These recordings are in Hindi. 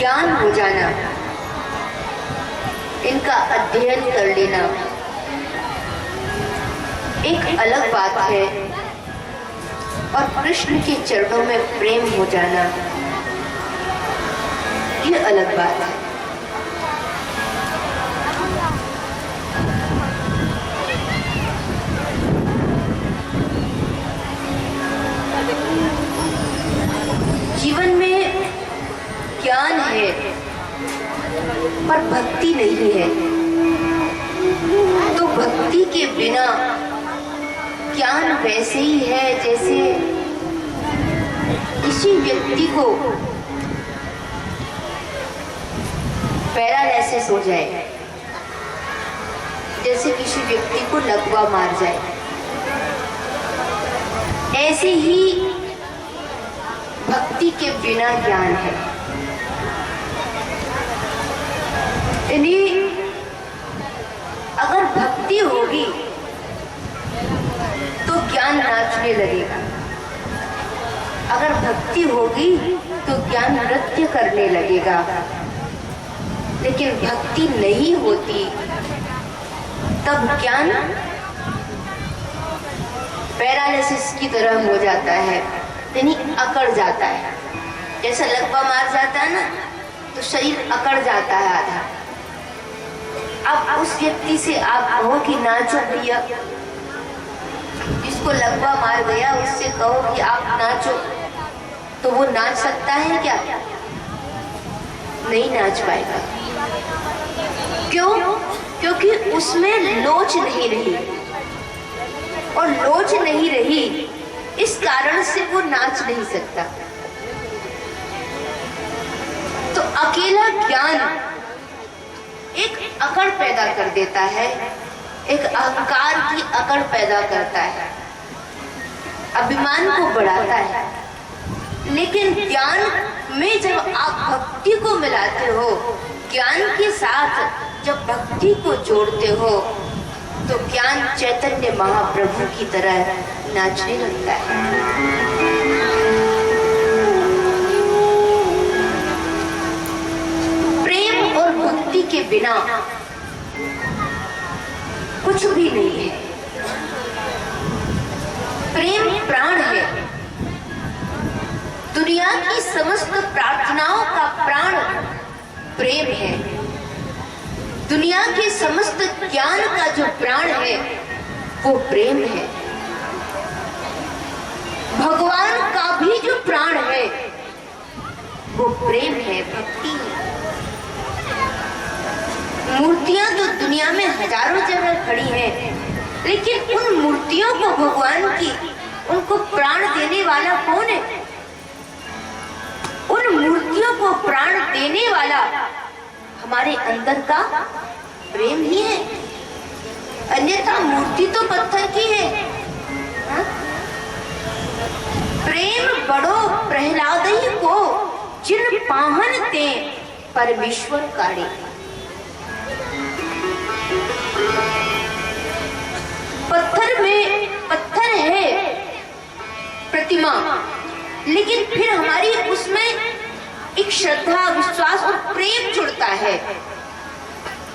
ज्ञान हो जाना, इनका अध्ययन कर लेना एक अलग बात है, और कृष्ण के चरणों में प्रेम हो जाना ये अलग बात है। जीवन में ज्ञान है पर भक्ति नहीं है, तो भक्ति के बिना ज्ञान वैसे ही है जैसे किसी व्यक्ति को पैरालिसिस हो जाए, जैसे किसी व्यक्ति को लकवा मार जाए, ऐसे ही भक्ति के बिना ज्ञान है। यानी अगर भक्ति होगी तो ज्ञान नाचने लगेगा, अगर भक्ति होगी तो ज्ञान नृत्य करने लगेगा। लेकिन भक्ति नहीं होती तब ज्ञान पैरालिसिस की तरह हो जाता है, यानी अकड़ जाता है। जैसा लकवा मार जाता है ना, तो शरीर अकड़ जाता है आधा। अब उस व्यक्ति से आप कहो कि नाचो भैया, जिसको लकवा मार गया उससे कहो कि आप नाचो, तो वो नाच सकता है क्या? नहीं नाच पाएगा। क्यों? क्योंकि उसमें लोच नहीं रही, और लोच नहीं रही इस कारण से वो नाच नहीं सकता। तो अकेला ज्ञान एक अकड़ पैदा कर देता है, एक अहंकार की अकड़ पैदा करता है, अभिमान को बढ़ाता है। लेकिन ज्ञान में जब आप भक्ति को मिलाते हो, ज्ञान के साथ जब भक्ति को जोड़ते हो, तो ज्ञान चैतन्य महाप्रभु की तरह नाचने लगता है। प्रेम और भक्ति के बिना कुछ भी नहीं है। प्रेम प्राण है, दुनिया की समस्त प्रार्थनाओं का प्राण प्रेम है। दुनिया के समस्त ज्ञान का जो प्राण है वो प्रेम है। भगवान का भी जो प्राण है वो प्रेम है, भक्ति है। मूर्तियां तो दुनिया में हजारों जगह खड़ी हैं, लेकिन उन मूर्तियों को भगवान की उनको प्राण देने वाला कौन है? उन मूर्तियों को प्राण देने वाला हमारे अंदर का प्रेम ही है, अन्यथा मूर्ति तो पत्थर की है। हा? प्रेम बड़ो प्रहलाद ही को जिन पाहन ते परमेश्वर काढ़े। पत्थर में पत्थर है प्रतिमा, लेकिन फिर हमारी उसमें एक श्रद्धा, विश्वास और प्रेम जुड़ता है।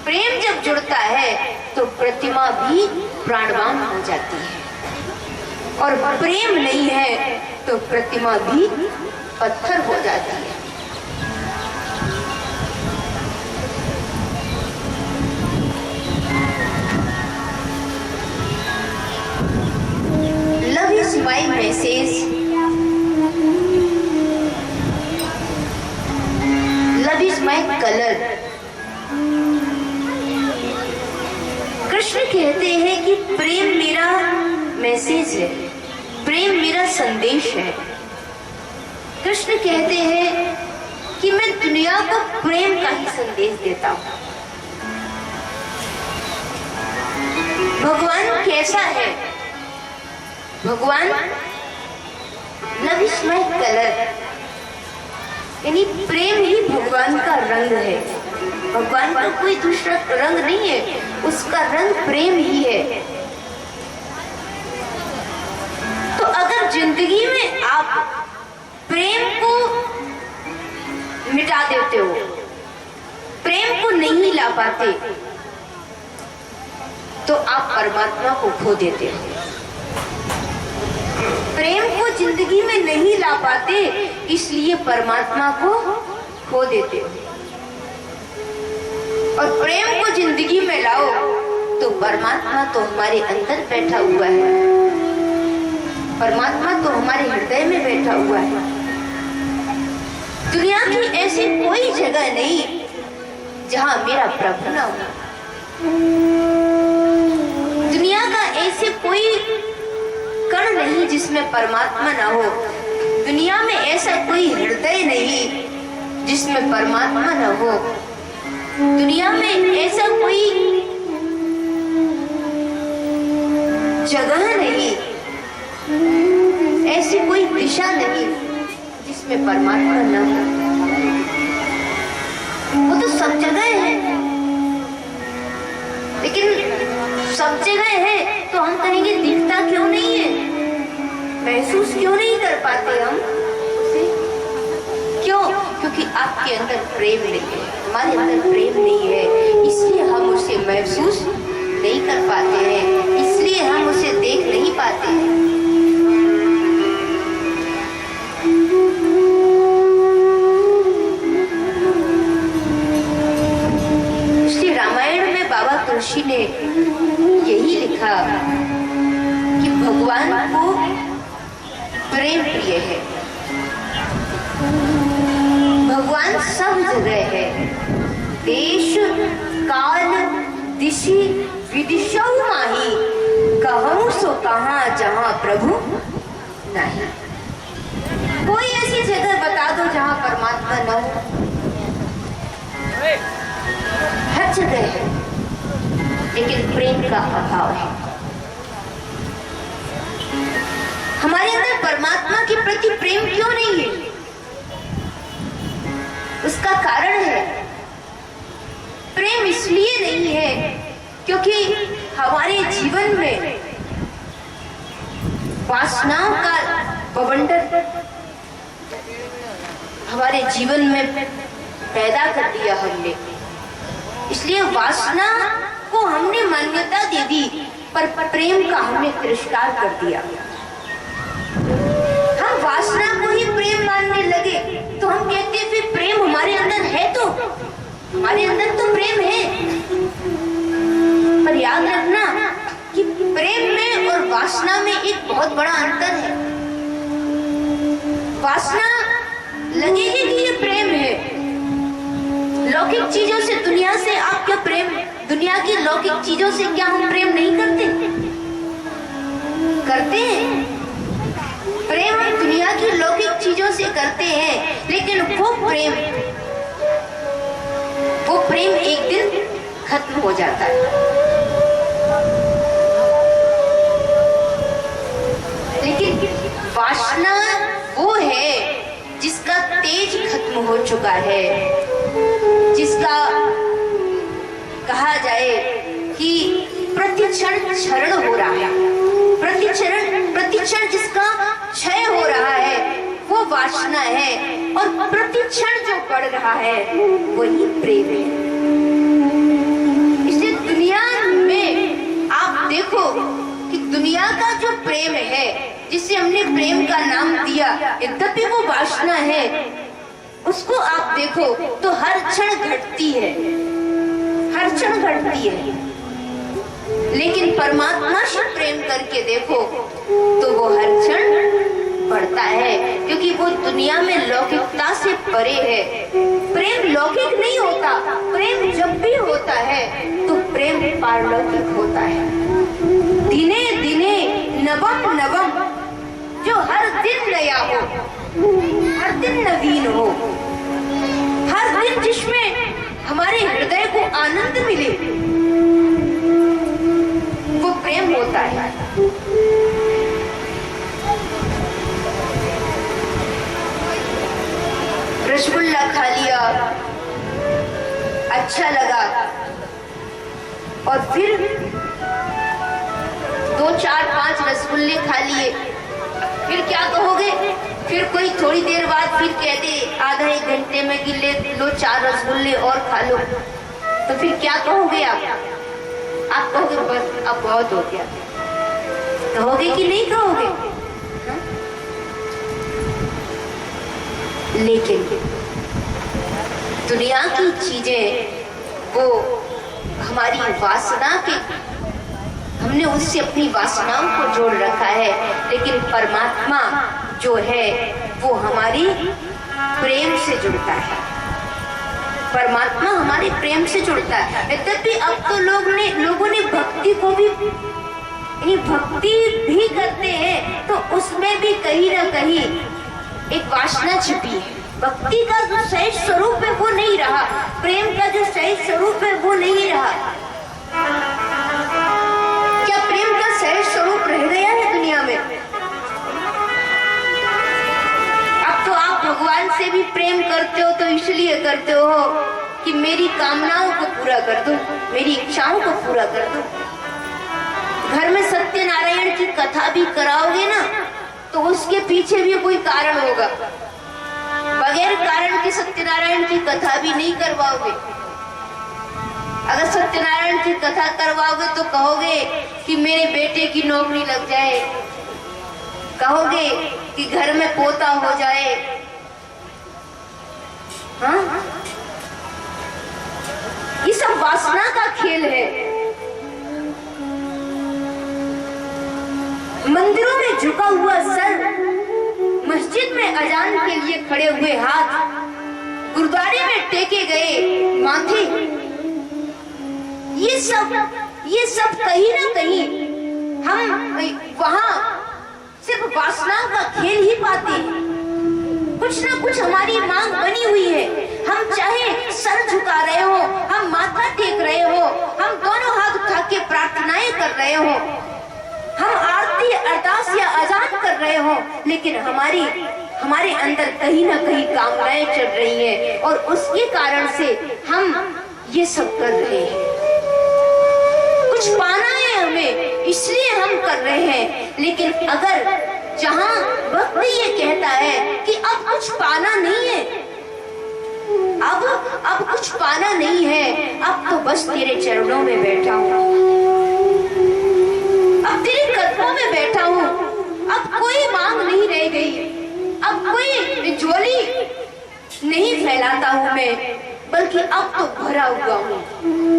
प्रेम जब जुड़ता है तो प्रतिमा भी प्राणवान हो जाती है, और प्रेम नहीं है तो प्रतिमा भी पत्थर हो जाती है। Love is my message. Love is my color. Krishna कहते हैं कि प्रेम मेरा मैसेज है, प्रेम मेरा संदेश है। कृष्ण कहते हैं कि मैं दुनिया को प्रेम का ही संदेश देता हूं। भगवान कैसा है? भगवान लव इज माय कलर, यानी प्रेम ही भगवान का रंग है। भगवान का कोई दूसरा रंग नहीं है, उसका रंग प्रेम ही है। तो अगर जिंदगी में आप प्रेम को मिटा देते हो, पाते तो आप परमात्मा को खो देते हो। प्रेम को जिंदगी में नहीं ला पाते, इसलिए परमात्मा को खो देते हो। और प्रेम को जिंदगी में लाओ तो परमात्मा तो हमारे अंदर बैठा हुआ है, परमात्मा तो हमारे हृदय में बैठा हुआ है। दुनिया की ऐसी कोई जगह नहीं जहां मेरा प्रभु ना हो। दुनिया का ऐसे कोई कण नहीं जिसमें परमात्मा ना हो। दुनिया में ऐसा कोई हृदय नहीं जिसमें परमात्मा ना हो। दुनिया में ऐसा कोई जगह नहीं, ऐसी कोई दिशा नहीं जिसमें परमात्मा न हो। वो तो सब जगह है, लेकिन सब जगह है तो हम कहेंगे दिखता क्यों नहीं है, महसूस क्यों नहीं कर पाते हम उसे? क्यों? क्योंकि आपके अंदर प्रेम नहीं है, हमारे अंदर प्रेम नहीं है, इसलिए हम उसे महसूस नहीं कर पाते हैं, इसलिए हम उसे देख नहीं पाते हैं। श्री रामायण में बाबा तुलसी ने यही लिखा कि भगवान को प्रेम प्रिय है। भगवान सब जगह है, देश काल दिशि विदिशौ माही, कहूं सो कहां जहां प्रभु नहीं। कोई ऐसी जगह बता दो जहां परमात्मा न हो। हर जगह है, लेकिन प्रेम का अभाव है। हमारे अंदर परमात्मा के प्रति प्रेम क्यों नहीं है? उसका कारण है, प्रेम इसलिए नहीं है क्योंकि हमारे जीवन में वासनाओं का बवंडर हमारे जीवन में पैदा कर दिया हमने, इसलिए वासना को हमने मान्यता दे दी, पर प्रेम का हमने तिरस्कार कर दिया। हम वासना को ही प्रेम मानने लगे तो हम कहते हैं फिर प्रेम हमारे अंदर है, तो हमारे अंदर तो प्रेम है। पर याद रखना कि प्रेम में और वासना में एक बहुत बड़ा अंतर है। वासना लगेगी कि ये प्रेम है, लौकिक चीजों से, दुनिया से आप क्या प्रेम, दुनिया की लौकिक चीजों से क्या हम प्रेम नहीं करते? करते हैं। प्रेम हम दुनिया की लौकिक चीजों से करते हैं, लेकिन वो प्रेम एक दिन खत्म हो जाता है। लेकिन वासना वो है जिसका तेज खत्म हो चुका है, जिसका कहा जाए कि प्रतिक्षण क्षरण हो रहा है, प्रतिक्षण जिसका क्षय हो रहा है वो वासना है, और प्रतिक्षण जो बढ़ रहा है वही प्रेम है। इसलिए दुनिया में आप देखो कि दुनिया का जो प्रेम है, जिसे हमने प्रेम का नाम दिया, यद्यपि वो वासना है, उसको आप देखो तो हर क्षण घटती है, हर क्षण घटती है। लेकिन परमात्मा से प्रेम करके देखो तो वो हर क्षण बढ़ता है, क्योंकि वो दुनिया में लौकिकता से परे है। प्रेम लौकिक नहीं होता, प्रेम जब भी होता है तो प्रेम पारलौकिक होता है। दिने दिने नवम नवम, जो हर दिन नया हो, हर दिन नवीन हो, हर दिन जिसमें हमारे हृदय को आनंद मिले, वो प्रेम होता है। रसगुल्ला खा लिया, अच्छा लगा, और फिर 2 4 5 रसगुल्ले खा लिए, फिर क्या कहोगे? फिर कोई थोड़ी देर बाद फिर कह दे आधा 1 घंटे में कि ले लो 4 रसगुल्ले और खा लो, तो फिर क्या कहोगे आप कहोगे बस अब बहुत हो गया, कहोगे कि नहीं कहोगे? हा? लेकिन दुनिया की चीजें वो हमारी वासना के, हमने उससे अपनी वासनाओं को जोड़ रखा है, लेकिन परमात्मा जो है वो हमारी प्रेम से जुड़ता है। परमात्मा हमारे प्रेम से जुड़ता है। यद्यपि अब तो लोगों ने भक्ति को भी, भक्ति भी करते हैं तो उसमें भी कहीं ना कहीं एक वासना छिपी है। भक्ति का जो सही स्वरूप है वो नहीं रहा, प्रेम का जो सही स्वरूप है वो नहीं रहा। क्या प्रेम का सही स्वरूप रह गया है दुनिया में? अब तो आप भगवान से भी प्रेम करते हो तो इसलिए करते हो कि मेरी कामनाओं को पूरा कर दो, मेरी इच्छाओं को पूरा कर दो। घर में सत्यनारायण की कथा भी कराओगे ना तो उसके पीछे भी कोई कारण होगा। बगैर कारण के सत्यनारायण की कथा भी नहीं करवाओगे। अगर सत्यनारायण की कथा करवाओगे तो कहोगे कि मेरे बेटे की नौकरी लग जाए, कहोगे कि घर में पोता हो जाए। हाँ, ये सब वासना का खेल है। मंदिरों में झुका हुआ सर, मस्जिद में अजान के लिए खड़े हुए हाथ, गुरुद्वारे में टेके गए माथे, ये सब कहीं ना कहीं हम वहां सिर्फ वासनाओं का खेल ही पाते हैं। कुछ ना कुछ हमारी मांग बनी हुई है। हम चाहे सर झुका रहे हो, हम माथा टेक रहे हो, हम दोनों हाथ उठा के प्रार्थनाएं कर रहे हो, हम आरती अरदास या अजान कर रहे हो, लेकिन हमारे अंदर कहीं ना कहीं कामनाएं चल रही हैं और उसके कारण से हम ये सब कर रहे हैं। कुछ पाना है हमें, इसलिए हम कर रहे हैं। लेकिन अगर जहां वक्त ये कहता है कि अब कुछ पाना नहीं है, अब कुछ पाना नहीं है, अब तो बस तेरे चरणों में बैठा हूं, अब तेरे कदमों में बैठा हूं, अब कोई मांग नहीं रह गई, अब कोई झोली नहीं फैलाता हूं मैं, बल्कि अब तो भरा हुआ हूं,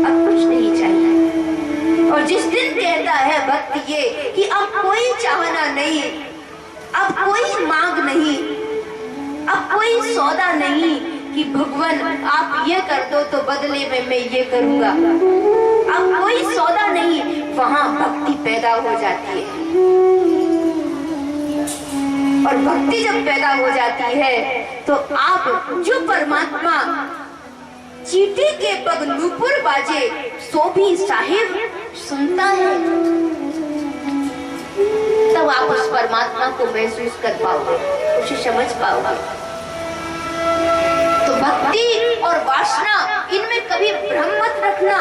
अब कुछ नहीं चाहिए। और जिस दिन कहता है भक्त ये कि अब कोई चाहना नहीं, अब कोई मांग नहीं, अब कोई सौदा नहीं कि भगवान आप ये कर दो तो बदले में मैं ये करूंगा, अब कोई सौदा नहीं, वहां भक्ति पैदा हो जाती है। और भक्ति जब पैदा हो जाती है तो आप जो परमात्मा चींटी के पग नूपुर बाजे सो भी साहिब सुनता है, तब आप उस परमात्मा को महसूस कर पाओगे, उसे समझ पाओगे। तो भक्ति और वासना, इनमें कभी भ्रम मत रखना।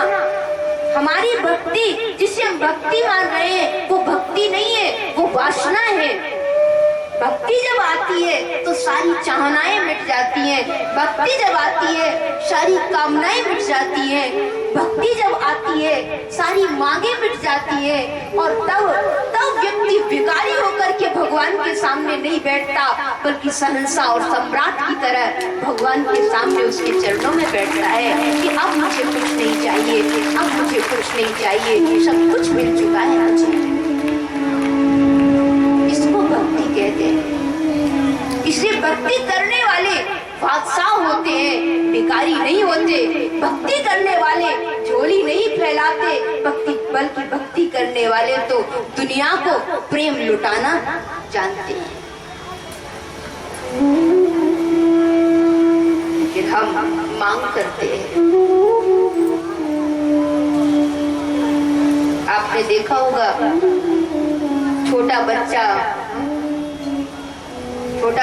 हमारी भक्ति, जिसे हम भक्ति मान रहे हैं, वो भक्ति नहीं है, वो वासना है। भक्ति जब आती है तो सारी चाहनाएं मिट जाती हैं, भक्ति जब आती है सारी कामनाएं मिट जाती हैं, भक्ति जब आती है सारी मांगे मिट जाती है। और तब व्यक्ति भिखारी होकर के भगवान के सामने नहीं बैठता, बल्कि सहंसा और सम्राट की तरह भगवान के सामने उसके चरणों में बैठता है कि अब मुझे कुछ नहीं चाहिए, अब मुझे कुछ नहीं चाहिए, सब कुछ मिल चुका है मुझे। इसको भक्ति कहते हैं। इसलिए भक्ति करने वाले बादशाह होते हैं, भिखारी नहीं होते। भक्ति करने वाले झोली नहीं फैलाते, बल्कि भक्ति करने वाले तो दुनिया को प्रेम लुटाना जानते हैं। लेकिन हम मांग करते हैं। आपने देखा होगा छोटा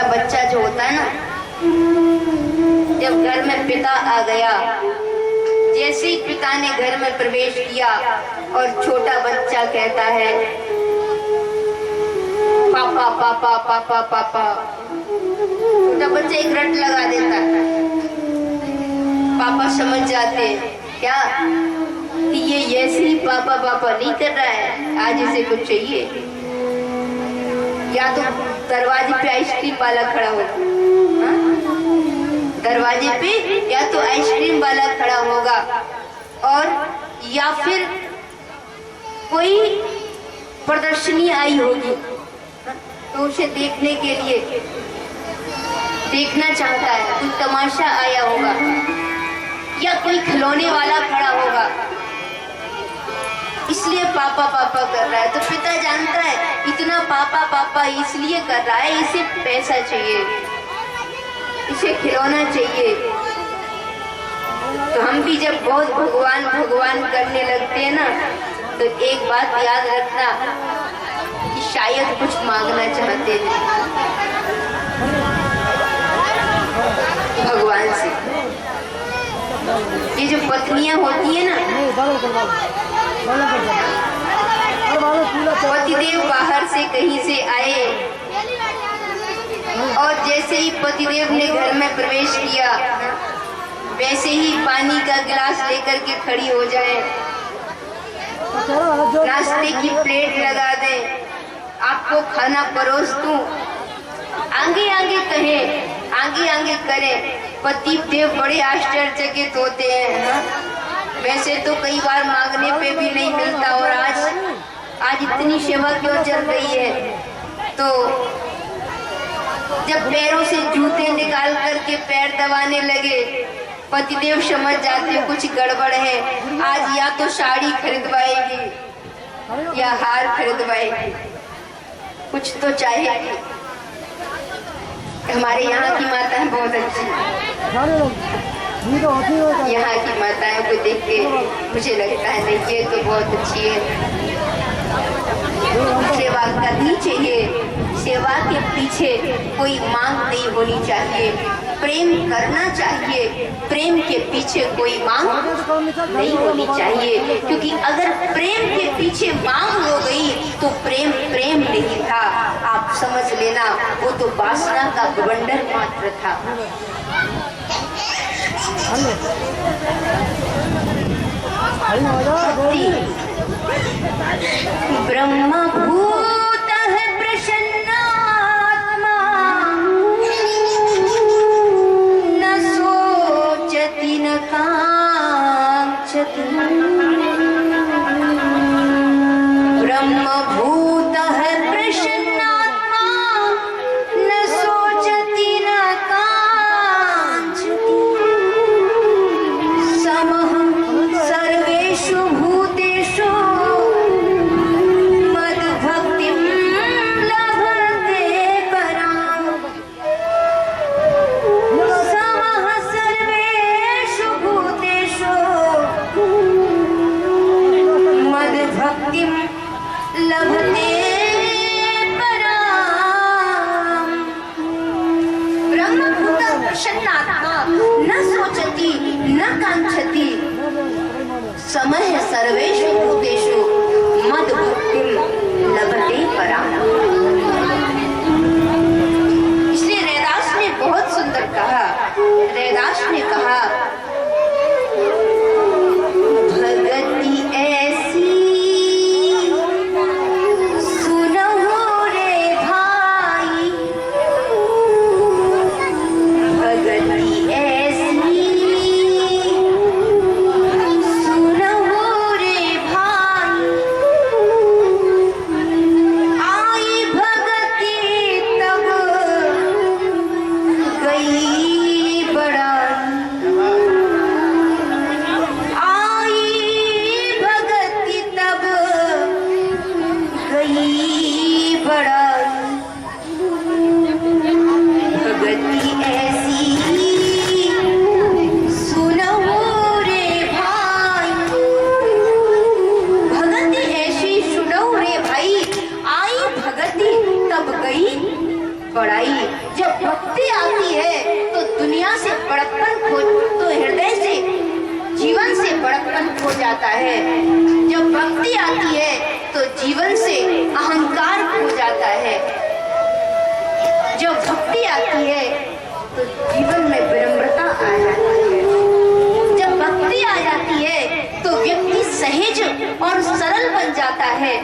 बच्चा जो होता है ना, जब घर में पिता आ गया, जैसे ही पिता ने घर में प्रवेश किया और छोटा बच्चा कहता है पापा पापा पापा पापा, छोटा बच्चा एक रट लगा देता है। पापा समझ जाते हैं क्या कि ये ऐसे ही पापा पापा नहीं कर रहा है, आज इसे कुछ चाहिए। या तो दरवाजे पे आइसक्रीम वाला खड़ा हो, दरवाजे पे या तो आइसक्रीम वाला खड़ा होगा, और या फिर कोई प्रदर्शनी आई होगी तो उसे देखने के लिए देखना चाहता है, कोई तमाशा आया होगा, या कोई खिलौने वाला खड़ा होगा, इसलिए पापा पापा कर रहा है। तो पिता जानता है इतना पापा पापा इसलिए कर रहा है, इसे पैसा चाहिए, इसे खिलौना चाहिए। तो हम भी जब बहुत भगवान भगवान करने लगते हैं ना, तो एक बात याद रखना कि शायद कुछ मांगना चाहते हैं भगवान से। ये जो पत्नियां होती है ना, पतिदेव बाहर से कहीं से आए और जैसे ही पतिदेव ने घर में प्रवेश किया, वैसे ही पानी का गिलास लेकर के खड़ी हो जाए, नाश्ते की प्लेट लगा दे, आपको खाना परोस दूं, आगे आगे कहे, आगे आगे करे। पतिदेव बड़े आश्चर्यचकित होते हैं। वैसे तो कई बार मांगने पे भी नहीं मिलता, और आज इतनी सेवा क्यों चल रही है। तो जब पैरों से जूते निकाल करके पैर दबाने लगे, पतिदेव समझ जाते कुछ गड़बड़ है, आज या तो साड़ी खरीदवाएगी या हार खरीदवाएगी, कुछ तो चाहेगी। हमारे यहाँ की माताएं बहुत अच्छी, यहाँ की माताएं को देख के मुझे लगता है नहीं ये तो बहुत अच्छी है। सेवा करनी चाहिए, सेवा के पीछे कोई मांग नहीं होनी चाहिए, प्रेम करना चाहिए, प्रेम के पीछे कोई मांग नहीं होनी चाहिए। क्योंकि अगर प्रेम के पीछे मांग हो गई तो प्रेम प्रेम नहीं था, आप समझ लेना, वो तो वासना का बवंडर मात्र था। ब्रह्मभूत है प्रसन्नात्मा, न सोचति न कांक्षति। ब्रह्मभूत है प्रसन्नात्मा, न सोचति न कांक्षति। समः सर्वेषु भूतेषु मद्भक्तिं लभते पराम्। समः सर्वेषु भूतेषु मद्भक्तिं लभते पराम्। ब्रह्मभूत प्रसन्नात्मा, न सोचति न कांक्षति। समय सर्वेषु भूतेषु मद्भक्तिं लभते पराम्। इसलिए रैदास ने बहुत सुंदर कहा, रैदास ने कहा भगति ऐसी सुनहो रे भाई, भगति ऐसी सुनहो रे भाई। आई भगति तब गई बड़ाई, आई भगति तब गई बड़ाई। भगति ऐसी सुनहो रे भाई, भगति ऐसी सुनहो रे भाई। आई भगति तब गई बड़ाई। जब भक्ति आती है तो दुनिया से बड़प्पन खो, तो हृदय से जीवन से बड़प्पन खो जाता है। जब भक्ति आती है तो जीवन से अहंकार खो जाता है। जब भक्ति आती है तो जीवन में विनम्रता आ जाती है। जब भक्ति आ जाती है है,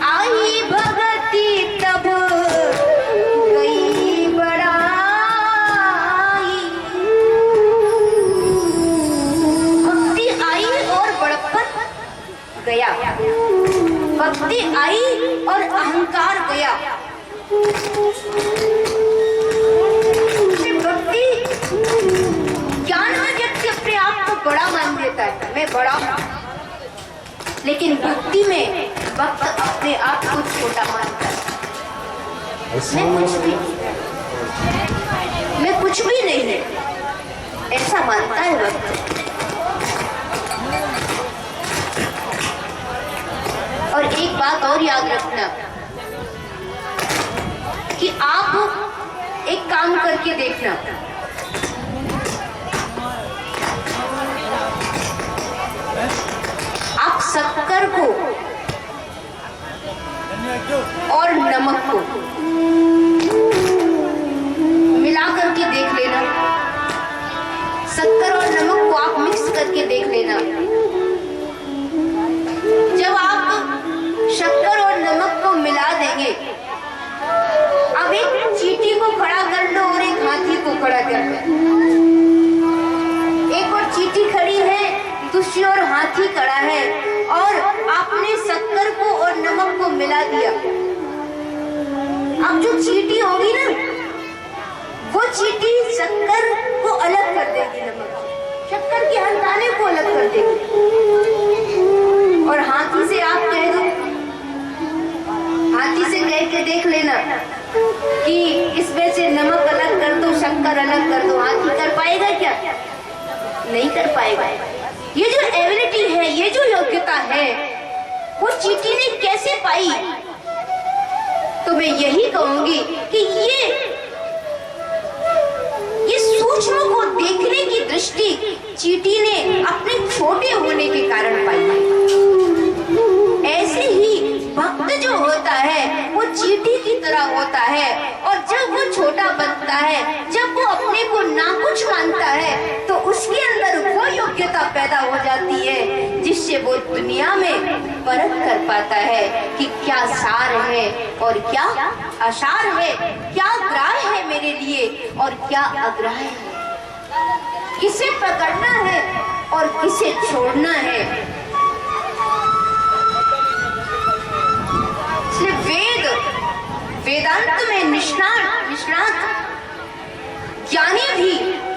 आई भगती तब गई बड़ाई। भक्ति आई और बड़प्पन गया, भक्ति आई और अहंकार गया। भक्ति ज्ञान में व्यक्ति अपने आप को बड़ा मान देता है, मैं बड़ा हूं, लेकिन भक्ति में भक्त अपने आप को छोटा मानता है। मैं कुछ भी नहीं है, ऐसा मानता है भक्त। और एक बात और याद रखना कि आप एक काम करके देखना, आप शक्कर को और नमक को मिला करके देख लेना, शक्कर और नमक को आप मिक्स करके देख लेना। जब आप शक्कर और नमक को मिला देंगे, अब एक चींटी को खड़ा कर लो और एक हाथी को खड़ा कर लो, एक और चींटी खड़ी है, दूसरी और हाथी खड़ा है, और आपने शक्कर को और नमक को मिला दिया। अब जो चींटी होगी ना, वो चींटी शक्कर को अलग कर देगी, नमक शक्कर के हंताने को अलग कर देगी। और हाथी से आप कह दो, हाथी से कह के देख लेना कि इसमें से नमक अलग कर दो, शक्कर अलग कर दो, हाथी कर पाएगा क्या? नहीं कर पाएगा। ये जो एबिलिटी है, ये जो योग्यता है, वो चींटी ने कैसे पाई? तो मैं यही कहूंगी कि ये सूक्ष्म को देखने की दृष्टि चींटी ने अपने छोटे होने के कारण पाई। ऐसे ही भक्त जो होता है वो चींटी की तरह होता है, और जब वो छोटा बनता है, जब वो अपने को ना कुछ मानता है, तो उसके अंदर वो योग्यता पैदा हो जाती है जिससे वो दुनिया में परख कर पाता है कि क्या सार है और क्या असार है, क्या ग्राह्य है मेरे लिए और क्या अग्राह्य है, किसे पकड़ना है और किसे छोड़ना है। वेदांत में निष्णात ज्ञानी भी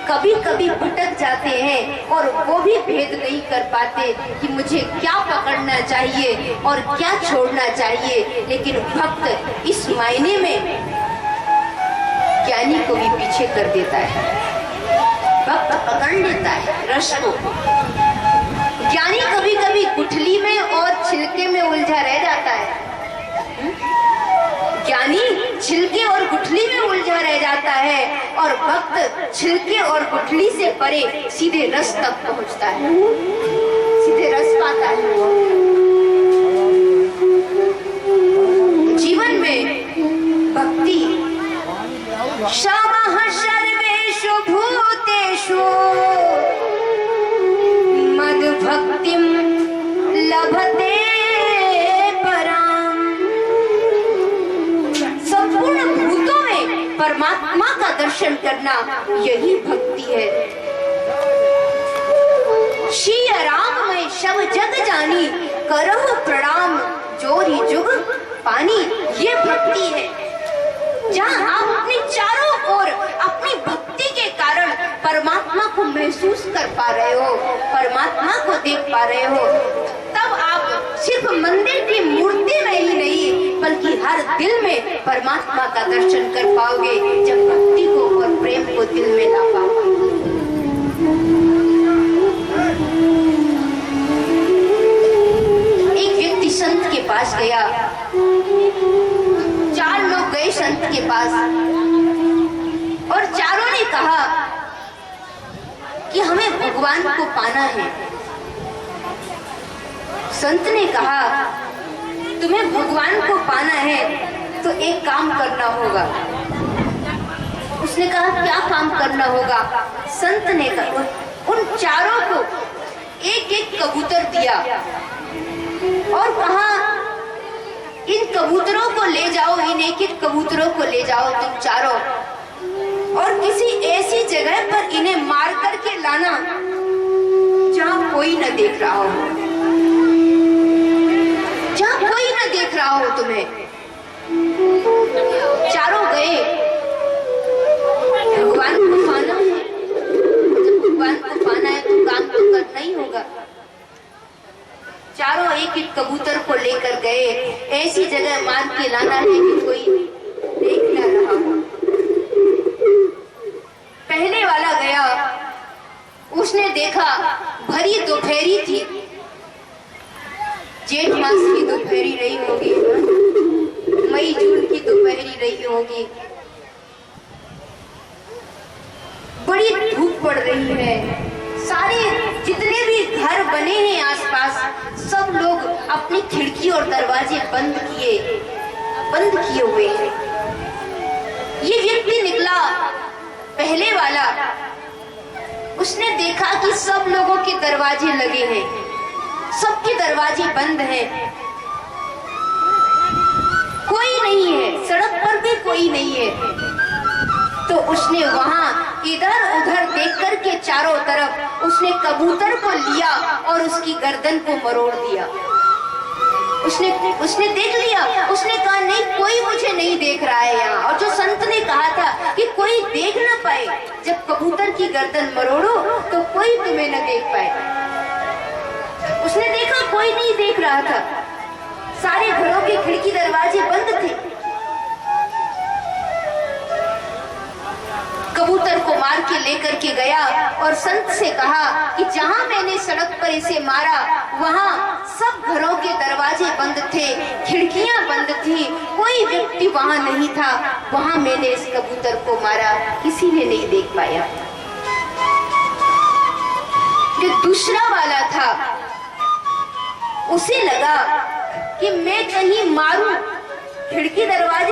कभी कभी भटक जाते हैं और वो भी भेद नहीं कर पाते कि मुझे क्या पकड़ना चाहिए और क्या छोड़ना चाहिए। लेकिन भक्त इस मायने में ज्ञानी को भी पीछे कर देता है, भक्त पकड़ लेता है रस को। ज्ञानी कभी कभी गुठली में और छिलके में उलझा रह जाता है, ज्ञानी छिलके और गुठली में उलझा रह जाता है, और भक्त छिलके और गुठली से परे सीधे रस तक पहुंचता है, सीधे रस पाता है। जीवन में भक्ति क्षमः सर्वेषु भूतेषु मद्भक्तिं लभते परमात्मा का दर्शन करना यही भक्ति है। श्री राम में शब जग जानी, करहु प्रणाम जोरी जुग पानी, ये भक्ति है। जहाँ आप अपनी चारों ओर अपनी भक्ति के कारण परमात्मा को महसूस कर पा रहे हो, परमात्मा को देख पा रहे हो, तब आप सिर्फ मंदिर की मूर्ति में ही नहीं बल्कि हर दिल में परमात्मा का दर्शन कर पाओगे, जब भक्ति को और प्रेम को दिल में ला पाओगे। एक व्यक्ति संत के पास गया, 4 लोग गए संत के पास और चारों ने कहा कि हमें भगवान को पाना है। संत ने कहा तुम्हें भगवान को पाना है तो एक काम करना होगा। उसने कहा क्या काम करना होगा? संत ने कहा उन चारों को एक एक कबूतर दिया और कहा इन कबूतरों को ले जाओ, इन एक एक कबूतरों को ले जाओ तुम चारों, और किसी ऐसी जगह पर इन्हें मार करके लाना जहां कोई न देख रहा हो, जहां कोई न देख रहा हो तुम्हें। चारों गए। भगवान को पाना है, जब भगवान को पाना है तो काम तो करना ही होगा। चारों एक एक कबूतर को लेकर गए, ऐसी जगह मार के लाना है कि कोई देख ना रहा हो। पहले वाला गया, उसने देखा भरी दोपहरी थी, जेठ मास की दोपहरी रही होगी, मई जून की दोपहरी रही होगी, बड़ी धूप पड़ रही है। सारे जितने भी घर बने हैं आसपास, सब लोग अपनी खिड़की और दरवाजे बंद किए हुए हैं। ये व्यक्ति निकला, पहले वाला, उसने देखा कि सब लोगों के दरवाजे लगे हैं, सबके दरवाजे बंद हैं, कोई नहीं है, सड़क पर भी कोई नहीं है। तो उसने वहां इधर उधर देख करके चारों तरफ उसने कबूतर को लिया और उसकी गर्दन को मरोड़ दिया। उसने देख लिया, उसने कहा नहीं, कोई मुझे नहीं देख रहा है यहाँ। और जो संत ने कहा था कि कोई देख ना पाए, जब कबूतर की गर्दन मरोड़ो तो कोई तुम्हें न देख पाए। उसने देखा कोई नहीं देख रहा था, सारे घरों के खिड़की दरवाजे बंद थे। कबूतर को मार के लेकर के गया और संत से कहा कि जहां मैंने सड़क पर इसे मारा वहां सब घरों के दरवाजे बंद थे, खिड़कियां बंद थी, कोई व्यक्ति वहां नहीं था, वहां मैंने इस कबूतर को मारा, किसी ने नहीं देख पाया। जो दूसरा वाला था उसे लगा कि मैं कहीं मारूं, खिड़की दरवाजे